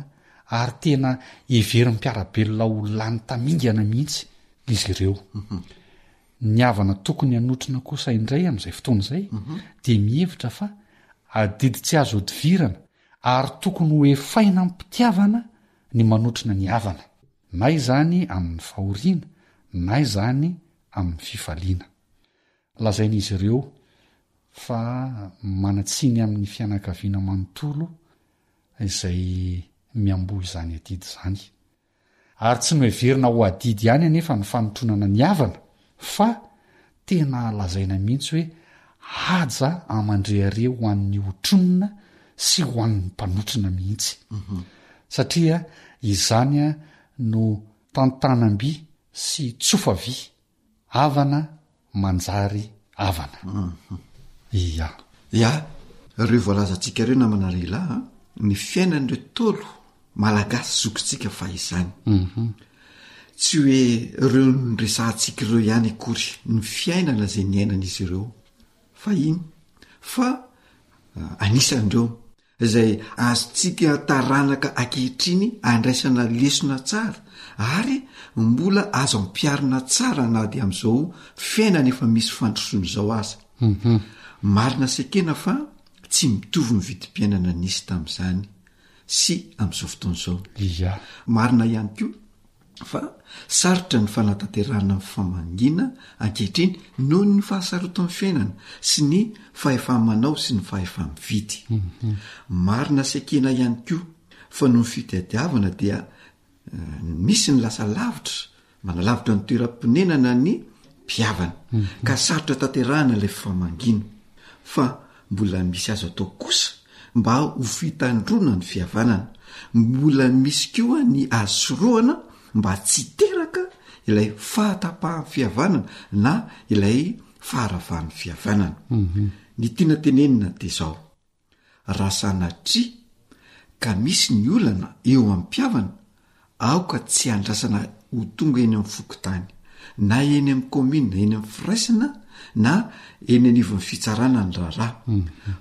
ary tena hevery mpiarabelona ho lany tamingana mihitsy izy ireo ny havana tokony hanotrina kosa indray amin'izay fotoana izay de mihevitra fa adidy tsy azo odivirana ary tokony ho efaina mpitiavana ny manotrina ny havana na izany amin'ny fahoriana na izany amin'ny fifaliana lazaina izy ireo fa manatsiny amin'ny fianakaviana manontolo izay miamboa izany adidy zany ary tsy noheverina ho adidy ihany anefa ny fanotronana ny havana fa tena lazaina mihitsy hoe haja amandrehare ho an'ny otronina sy ho an'ny mpanotrina mihitsy satria izany a no tantanam-by sy tsofavy havana manjary havana ia reo voalazantsika ireo namana rehila ny fiainan'ireo tolo malagasy zokintsika fa izany tsy hoe ireo nyresantsika ireo ihany akory ny fiainana zay ny ainan'izy ireo fa iny fa anisan'ireo izay azotsika taranaka ankehitriny andraisana lesona tsara ary mbola azo ampiarina tsara na dia am'izao fiainana efa misy fandrosoana izao aza marina sekena fa tsy mitovy ny vidim-piainana nisy tamin'izany sy am'izao fotoan'izao marina ihany koa fa sarotra ny fanatanterana ny famangina ankehitriny noho ny fahasaroto amin'ny fiainana sy ny fahefa-manao sy ny fahefa-mividy marina sekena ihany koa fa noho ny fitadiavana dia misy ny lasa lavitra manalavitra ny toeram-ponenana ny mpiavana ka sarotra tanterahana ilay famangina fa mbola misy azo atao kosa mba ho fitandrona ny fihavanana mbola misy koa ny azosoroana mba tsy teraka ilay fahatapahan'ny fihavanana na ilay faharavan'ny fihavanana ny tiana tenenina dia zao raha sanatria ka misy ny olana eo amin'ny mpiavana aoka tsy andrasana ho tonga eny amin'ny fokotany na eny amin'ny komina eny amin'ny firaisana na eny anivon'ny fitsarana ny raharaha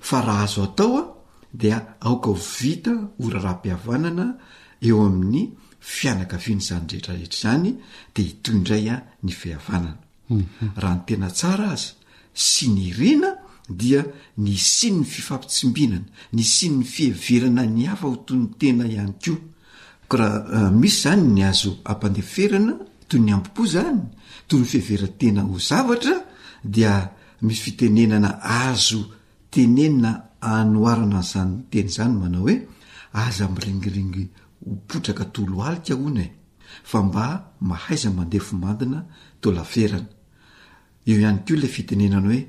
fa raha azo atao a dia aoka ho vita oraraha-mpihavanana eo amin'ny fianakaviany zany rehetrarehetra zany dia hitondray a ny fihavanana raha ny tena tsara azy sy ny rena dia ny siny ny fifampitsimbinana ny siny ny fiheverana ny hafa ho toy ny tena ihany koa ko raha misy zany ny azo ampandeferana toy ny ambopo zany toy ny fiheverantena ho zavatra dia misy fitenenana azo tenenina anoarana zany teny zany manao hoe aza miringiringy hopotraka tolo alika hony fa mba mahaiza mandefo mandina tolaferana eo ihany koa ilay fitenenana hoe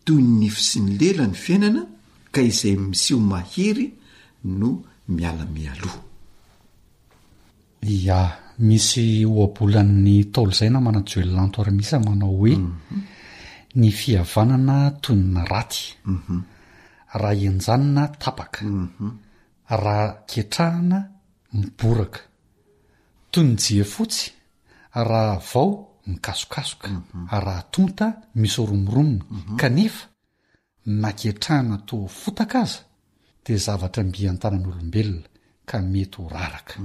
toy ny nify sy ny lela ny fiainana ka izay miseho mahery no miala mialoha ia misy oabolan'ny taolo zay na manajoelanto ary misy manao hoe ny fihavanana toy ny raty raha enjanona tapaka raha ketrahana miboraka toy ny jefotsy raha vao mikasokasoka raha tonta misy oromoronona kanefa naketrahana to fotaka aza dia zavatra mbian-tanan'olombelona ka mety ho raraka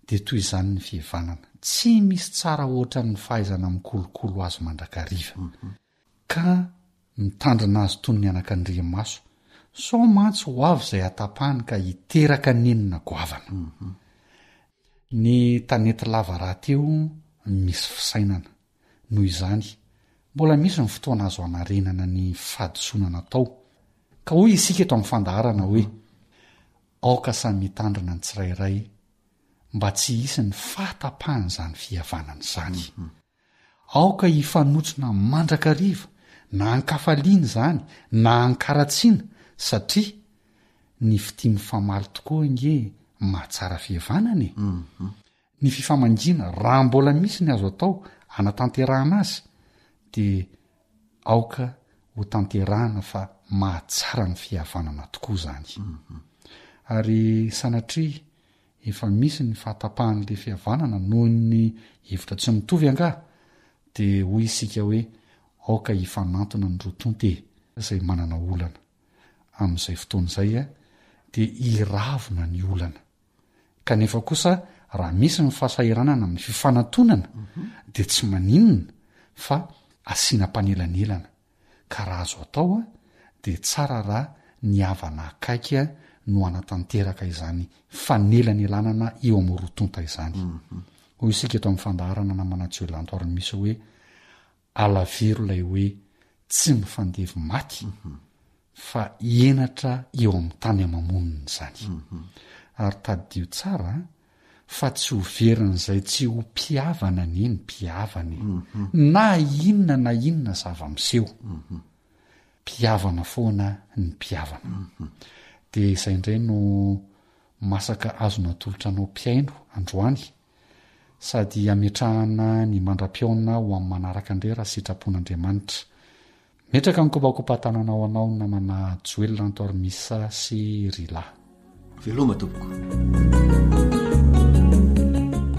dia toy izany ny fihavanana tsy misy tsara ohatra ny fahaizana mikolokolo azy mandrakariva ka mitandrina azy toy ny anak'Andriamaso so mantsy ho avy izay atapahany ka hiteraka nenina goavana ny tanety lava raha teo misy fisainana noho izany mbola misy ny fotoana azo anarenana ny fahadisonana tao ka hoy isika eto amin'ny fandaharana hoe aoka samy mitandrina ny tsirairay mba tsy hisy ny fahatapahany zany fihavanana izany aoka hifanotsona mandrakariva na ankafaliana zany na ankaratsiana satria ny fitiany famaly tokoa nge mahatsara fihavanana ny fifamangina raha mbola misy ny azo atao anatanterahana azy dia aoka ho tanterahana fa mahatsara ny fihavanana tokoa zany ary sanatria efa misy ny fahatapahan'le fihavanana noho ny hevitra tsy mitovy anga dia hoy isika hoe aoka hifanantona ny rotonte izay manana olana amin'izay fotoan'izay a dia hiravona ny olana kanefa kosa raha misy ny fahasahiranana amin'ny fifanantonana dia tsy maninona fa asiana mpanelanelana ka raha azo atao a dia tsara raha ny havana akaiky a no anatanteraka izany fanelanelanana eo amin'ny rotonta izany hoy isika eto amin'ny fandaharana na manajoelanto ary misy hoe alavero ilay hoe tsy mifandevy maty fa enatra eo amin'ny tany amamoniny zany ary tadio tsara fa tsy ho verin'izay tsy ho mpiavana ny eny mpiavana na inona zava-miseho mpiavana foana ny mpiavana dia izay indray no masaka azona tolotra anao mpiaino androany sady ametrahana ny mandra-piaona ho amin'ny manaraka indray raha sitrapon'Andriamanitra. Metraka ny kopakopatananao anao namana Joelina Antorimisa sy Rila. Veloma tompoko.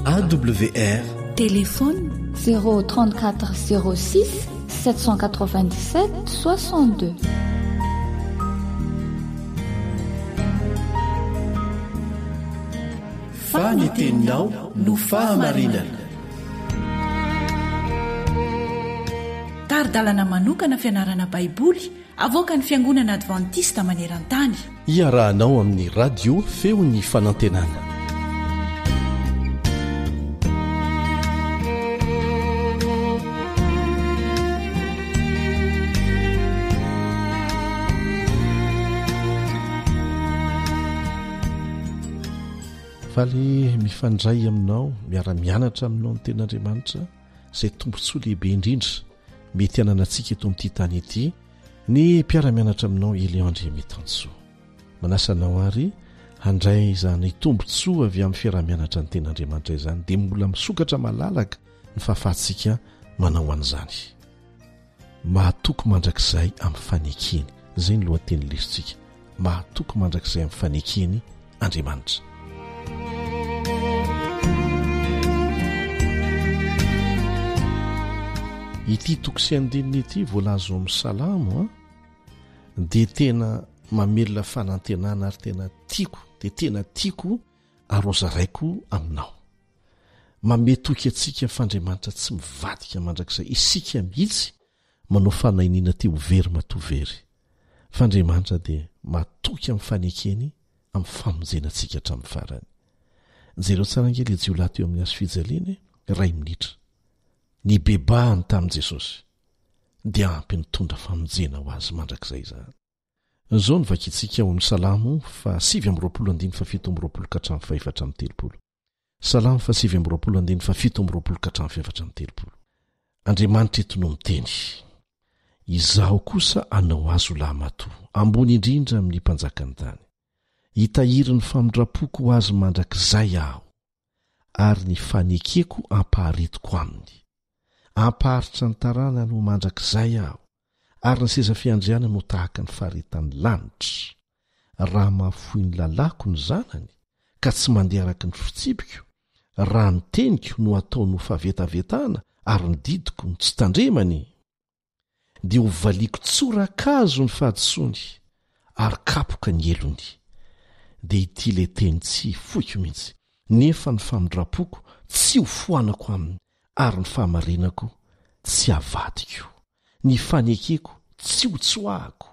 AWR Téléphone 034 06 797 62. Faniteninao no fahamarinana. Taridalana manokana fianarana baiboly avoaka ny Fiangonana Adventista maneran-tany. Iarahanao amin'ny radio feon'ny fanantenana. Faly mifandray aminao, miara-mianatra aminao ny ten'Andriamanitra, izay tombontsoa lehibe indrindra mety hananantsika eto amin'ity tany ity, ny mpiara-mianatra aminao Eliandre Metansoa. Manasanao ary handray izany tombontsoa avy amin'ny fiara-mianatra ny ten'Andriamanitra izany, dia mbola misokatra malalaka ny fahafahantsika manao an'izany. Mahatoky mandrakizay amin'ny fanekeny, izay ny lohateny lesitsika. Mahatoky mandrakizay amin'ny fanekeny Andriamanitra. Ity tokosy andininy ity voalazo amin'ny salamo dia tena mamelona fanantenana ary tena tiako, dia tena tiako arozaraiko aminao. Mametoky atsika f'Andriamanitra tsy mivadika mandrakizay isika mihitsy manao fanainina teo very matovery. F'Andriamanitra dia matoky amin'ny fanekeny amin'ny famonjena antsika hatramin'ny farany. Jereo tsara ngely ijio lato eo amin'ny azo fijaliana 2 minitra. Ny bebahany tamin'i Jesosy dia ampy nitondra famonjena ho azy mandrakizay izany. Izao no vakitsika ao amin'ny Salamo 7:17-7:7. Salamo 7:17-7:7. Andriamanitra eto no miteny: izaho kosa anao azy ho lahy-matoa, ambony indrindra amin'ny mpanjakany tany. Hitahiry ny famindrapoko ho azy mandrakizay aho, ary ny fanekeko ampaharetiko aminy. Ampaharitra ny tarana no mandrakizay aho, ary ny seza fiandriana no tahaka ny faharetan'ny lanitra. Raha mahafoy ny lalako ny zanany ka tsy mandeha araka ny fitsipiko, raha ny teniko no atao no fahavetavetana ary ny didiko no tsy tandremany, dia ho valiko tsorakazo ny fahadisoany ary kapoka ny elony. Dia ity le teny tsy foiko mihitsy, nefa ny famindrapoko tsy ho foanako aminy, ary ny fahamarinako tsy avadiko. Ny fanekeko tsy ho tsoahako,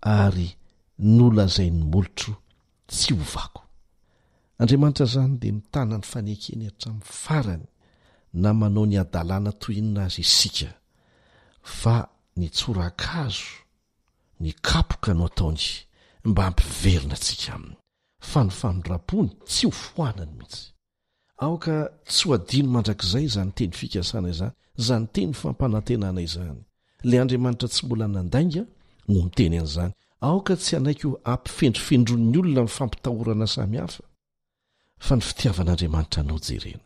ary nolazain'ny molotro tsy hovako. Andriamanitra zany dia mitana ny fanekeny hatramin'ny farany, na manao ny adalàna toinina azy isika, fa ny tsorakazo, ny kapoka no ataony mba hampiverina antsika aminy, fa ny famindrapony tsy ho foanany mihitsy. Aoka tsy ho adino mandrakizay izany teny fikasana izany, izany teny fampanantenana izany. Le Andriamanitra tsy mbola nandainga no miteny an'izany. Aoka tsy anaiko ampifendrifendron'ny olona ny fampitahorana samihafa, fa ny fitiavan'Andriamanitra no jerena.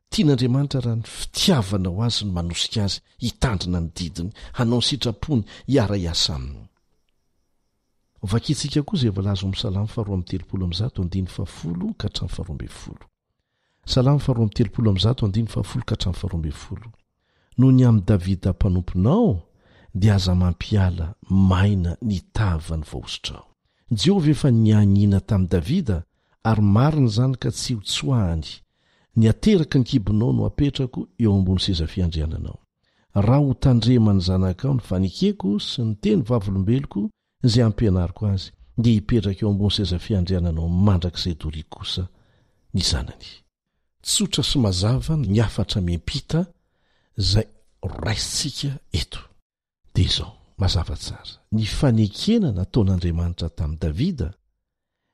Tian'Andriamanitra raha ny fitiavana ho azy ny manosika azy, hitandrina ny didiny, hanao ny sitrapony, hiara-iasa aminy. Vakitsika koa izay voalazo amin'ny Salamo 4:10-12. Salamo 4:10-12. Noho ny amin'ny Davida mpanomponao, dia aza mampiala maina ny tavany vaositrao. Jehovah efa nianina tamin'i Davida, ary marina zany ka tsy ho tsoahany. Ny ateraka ny kibonao no apetrako eo ambony seza fiandriananao. Raha ho tandremany zanakao ny fanekeko sy ny teny vavolombeloko izay ampianariko azy, dia hipetraka eo ambony seza fiandriananao mandrakizay doriko kosa ny zanany. Tsotra sy mazava ny afatra miampita izay raisitsika eto. Dia izao, mazava tsara ny fanekena nataon'andriamanitra tamin'i davida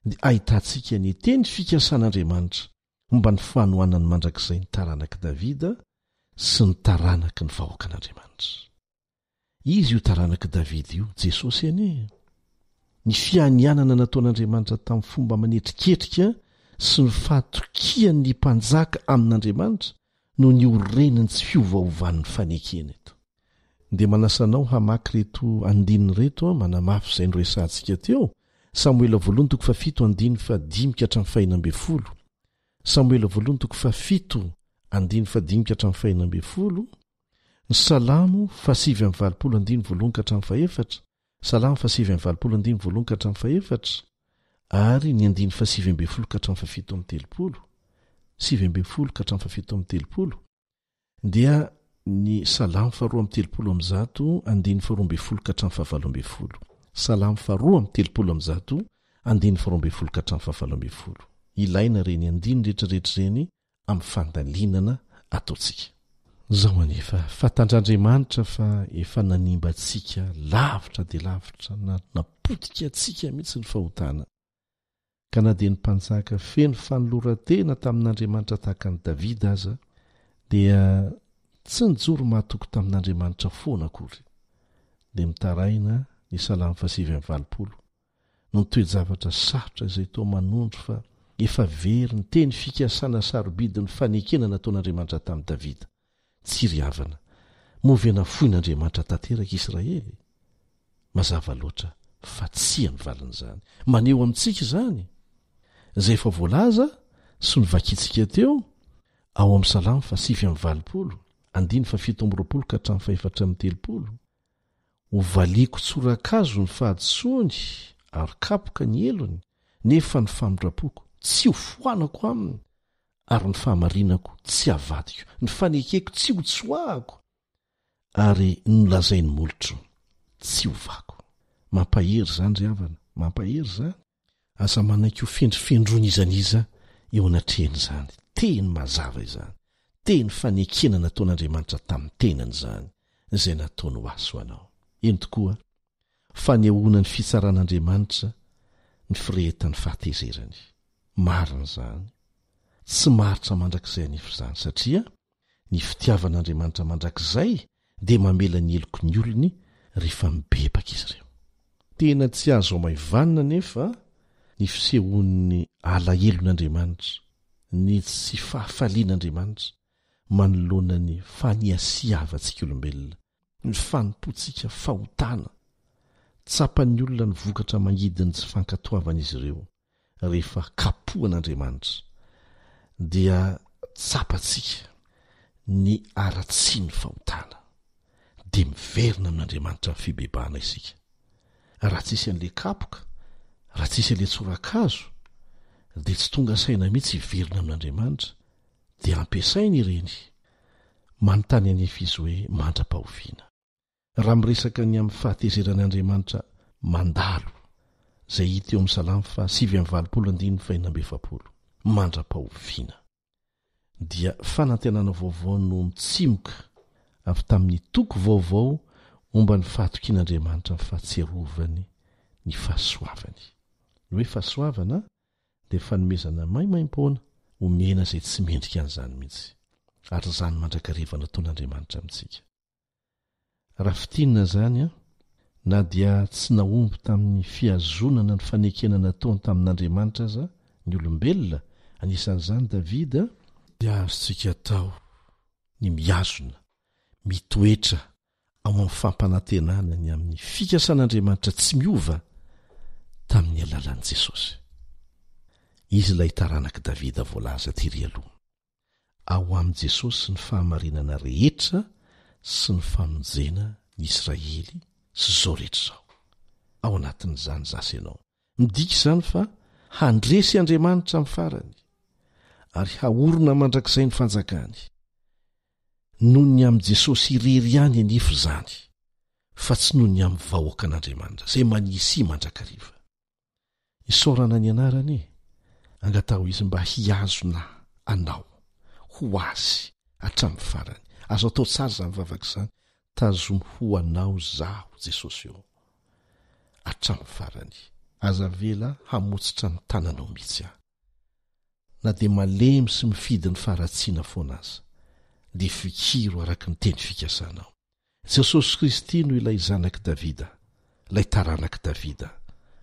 dia ahitantsika ny teny fikasan'andriamanitra momba ny fanohanany mandrakizay ny taranaky davida sy ny taranaky ny vahoakan'andriamanitra. Izy io taranaky davida io Jesosy ane. Ny fianianana nataon'andriamanitra tamin'ny fomba manetriketrika sy ny fahatokian'ny mpanjaka amin'andriamanitra no ny oreniny tsy fiovaovan'ny fanekena eto. Dia manasanao hamaky reto andininy reto manamafy izay noresantsika teo. Samoela 7:5-5 Samoela 7:5-5 ny Salamo 7:20-4 Salamo 7:20-4 ary ny 7:20-7 dia ny Salamo 2:13-17 Salamo 2:13-17 ilaina reny andiny rehetrarehetra reny amin'ny fandalinana ataontsika. Zao anefa fantandr'Andriamanitra fa efa nanimba antsika lavitra dia lavitra napotika antsika mihitsy ny fahotana. Ka na dia ny mpanjaka feno fanolorantena tamin'Andriamanitra tahaka ny Davida aza dia tsy nijoro mahatoko tamin'Andriamanitra foana akory. Dia mitaraina ny Salamo 7:20 no nitoejavatra sarotra izay toa manondro fa efa very ny teny fikasana sarobidy ny fanekena nataon'Andriamanitra tamin'i Davida. Tsy ry havana, movena foin'Andriamanitra tanteraka Israely. Mazava loatra fa tsy ny valin'izany. Maneho amintsika izany. Izay efa voalaza sy novakitsika teo ao amin'ny Salamo 7:20, 7:4-7. Hovaliako tsorakazo ny fahadisoany ary kapoka ny elony, nefa ny famindrapoko tsy hofoanako aminy, ary ny fahamarinako tsy havadiko, ny fanekeko tsy hotsoahako, ary nolazainy molotro tsy hovako. Mampahery zany ry havana, mampahery zany. Aza manaiky ho fendrifendrony izaniza eo anatrehany izany. Teny mazava izany. Teny fanekena nataon'Andriamanitra tamin'ny tenany izany, izay nataony ho aso anao. Eny tokoa, fanehoana ny fitsaran'Andriamanitra ny firehetan'ny fahatezerany. Marina izany. Tsy maritra mandrakizay anefo izany satria ny fitiavan'Andriamanitra mandrakizay dia mamela ny eloko ny olony rehefa mibebaka izy ireo. Tena tsy azo maivanina nefa ny fisehoan'ny alahelo-n'Andriamanitra, ny tsy fahafalian'Andriamanitra manoloana ny faniasiavantsika olombelona, ny fanompoantsika fahotana, tsapan'ny olona ny vokatra mangidiny tsy fankatoavan'izy ireo rehefa kapohan'Andriamanitra, dia tsapantsika ny aratsy ny fahotana, dia miverina amin'Andriamanitra ny fibebahana isika. Raha tsisy an'le kapoka, raha tsisy an'le tsorakazo, dia tsy tonga saina mihitsy hiverina amin'Andriamanitra, dia ampiasainy ireny manontany anefa izy hoe mandra-pahoviana. Raha miresaka ny amin'ny fahatezeran'Andriamanitra mandalo, izay hita eo amin'ny Salamo 7:20-7, mandra-pahoviana, dia fanantenana vaovao no mitsimoka avy tamin'ny toko vaovao momba ny fahatokian'Andriamanitra ny fahatserovany ny fahasoavany. Ny hoe fahasoavana dia fanomezana maimaim-poana omena izay tsy mendrika an'izany mihitsy, ary izany mandrakariva nataon'Andriamanitra amintsika. Raha fitinina izany na dia tsy nahomby tamin'ny fiazonana ny fanekena nataony tamin'Andriamanitra aza ny olombelona, anisan'izany Davida, dia azontsika atao ny miazona, mitoetra ao amin'ny fampanantenana ny amin'ny fikasan'Andriamanitra tsy miova tamin'ny alalan'i Jesosy. Izy ilay taranaky Davida voalaza tery aloha. Ao amin'i Jesosy ny fahamarinana rehetra sy ny famonjena ny Israely sy zao rehetra zao. Ao anatin'izany zasy ianao. Midika izany fa handresy Andriamanitra amin'ny farany, ary haorona mandrakizay ny fanjakany. Noho ny amin'i Jesosy irery ihany anefo izany, fa tsy noho ny amin'ny vahoakan'Andriamanitra izay manisy mandrakariva. Isaorana ny anarany, angatao izy mba hiazona anao ho azy hatramin'ny farany. Azo atao tsara izany vavaka izany, tazomy ho anao zaho jesosy eo atramy farany aza vela hamotsitra ny tananao mihitsy aho na dia malemy sy mifidy ny faratsiana foana aza dia fikiro araka ny teny fikasanao. Jesosy Kristy no ilay zanaky Davida, ilay taranaky Davida,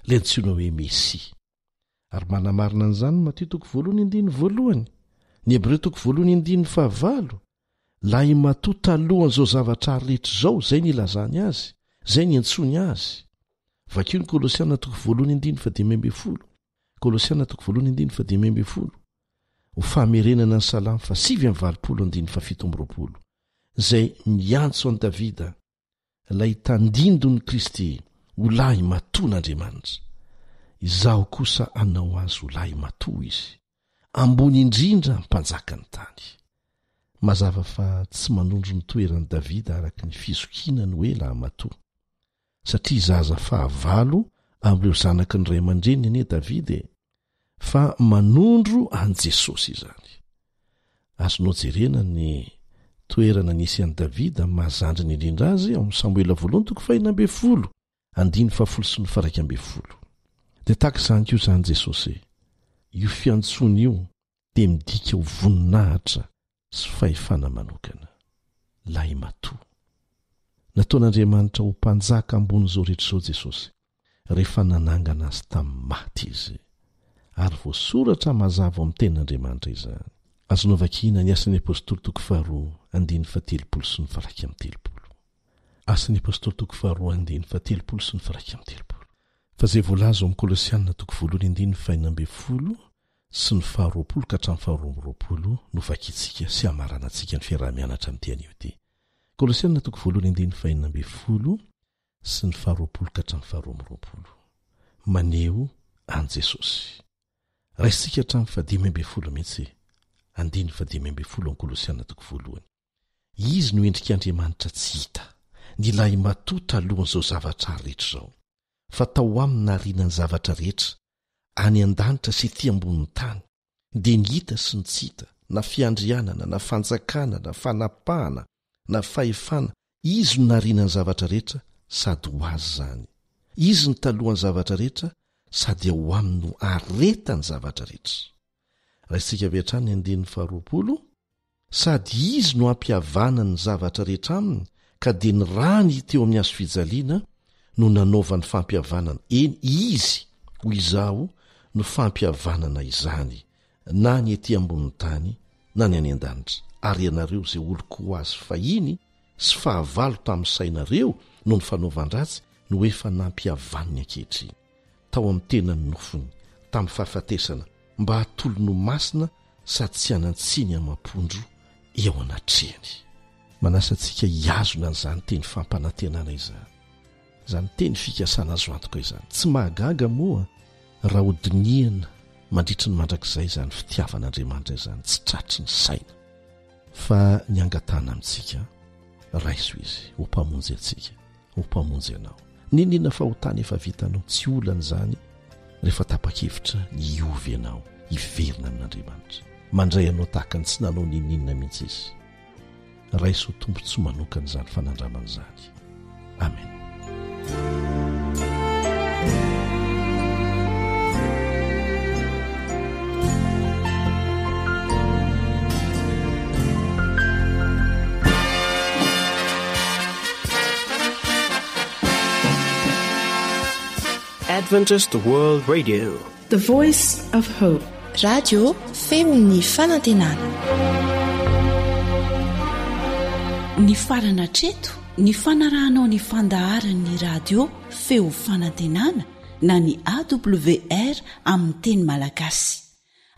ilay antsoina hoe Mesia. Ary manamarina an'izany Mateo 1:1, ny Hebreo 1:15, lahy matoa talohan'izao zavatra rehetra izao zay nilazany azy, zay niantsony azy. Vakio ny Kolosiana 1:1-10, Kolosiana 1:1-10, ho famerenana ny Salamo 8:20, zay miantso an Davida, lay tandindony Kristy ho lahy matoan'Andriamanitra. Izaho kosa anao azy ho lahy matoa izy, ambony indrindra mpanjaka ny tany. Mazava fa tsy manondro ny toeran'i Davida araka ny fizokinany hoe lahy matoa, satria zaza fahavalo amin'ireo zanaky ny ray aman-dreny ane Davida, fa manondro an Jesosy izany. Azonao jerena ny toerana nisy an'i Davida mahazandry ny indrindra azy ao Samoela 1:5, dia tahaka izany koa izany Jesosy, io fiantsony io dia midika ho voninahitra sy fahefana manokana, lahy matoa. Nataon'Andriamanitra ho mpanjaka ambonin'izao rehetra izao Jesosy rehefa nanangana azy tamin'ny maty izy, ary voasoratra mazava amin'ny tenin'Andriamanitra izany. Azonao vakiana ny Asan'ny Apôstôly 2:17. Asan'ny Apôstôly 2:17. Fa zay voalaza ao amin'ny Kolosiana 1:1-20 sy ny 20 ka hatramin'ny 20 no vakitsika sy amaranantsika ny fiarah-mianatra amin'ity anio ity. Kolosiana 1:1-20 sy ny 20 ka hatramin'ny 20. Maneo an Jesosy. Raisitsika hatramin'ny 15 mihitsy. 15 ao Kolosiana 1:1. Izy no endrik'Andriamanitra tsy hita, ny lahy matoa talohan'izao zavatra rehetra izao, fa tao aminy nariana ny zavatra rehetra, any an-danitra sy ety ambonin'ny tany, dia ny hita sy ny tsy hita, na fiandrianana, na fanjakana, na fanapahana, na fahefana, izy no nariana ny zavatra rehetra, sady ho azy zany. Izy ny talohan'ny zavatra rehetra, sady ao aminy no areta ny zavatra rehetra. Raisitsika aveatrany 20, sady izy no ampihavana ny zavatra rehetra aminy, ka dia ny rany teo amin'ny hazo fijaliana no nanaovany fampihavanana. Eny izy ho izaho no fampihavanana izany, na ny ety ambonin'ny tany na ny any an-danitra. Ary ianareo izay oloko ho azy fahiny sy fahavalo tamin'ny sainareo no ny fanaovan-dratsy no efa nampihavaniny ankehitriny tao amin'ny tenany nofony tamin'ny fahafatesana, mba hatolo-no masina sady tsy hanantsiny amam-pondro eo anatrehany. Manasantsika hiazona n'izany teny fampanantenana izany, izany teny fikasana azo antoka izany. Tsy mahagaga moa raha hodiniana mandritry ny mandrakizay izany fitiavan'Andriamanitra izany, tsy tratry ny saina, fa ny angatana amintsika raiso izy ho mpamonjy antsika, ho mpamonjy anao. Ninina fa ho tany efa vitanao, tsy olana izany rehefa tapa-kevitra ny iovy ianao, hiverina amin'Andriamanitra, mandray anao tahaka ny tsy nanao ninina mihitsy izy. Raiso ho tombontsoa manokana izany fanandramana izany. Amen. Adventist World Radio, the voice of hope. Radio feony fanantenana. Ny farana treto, ny fanarahanao ny fandaharan'ny radio feo fanantenana na ny AWR amin'ny teny malagasy.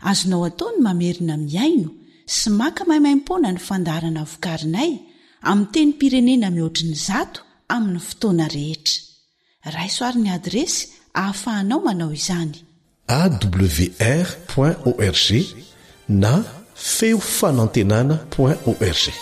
Azonao ataony mamerina miaino sy maka maimaim-pona ny fandaharana vokarinay amin'ny teny pirenena mihoatriny 100 amin'ny fotoana rehetra. Raisoaryn'ny adresy ahafahanao manao izany: awr.org na feofanantenana.org.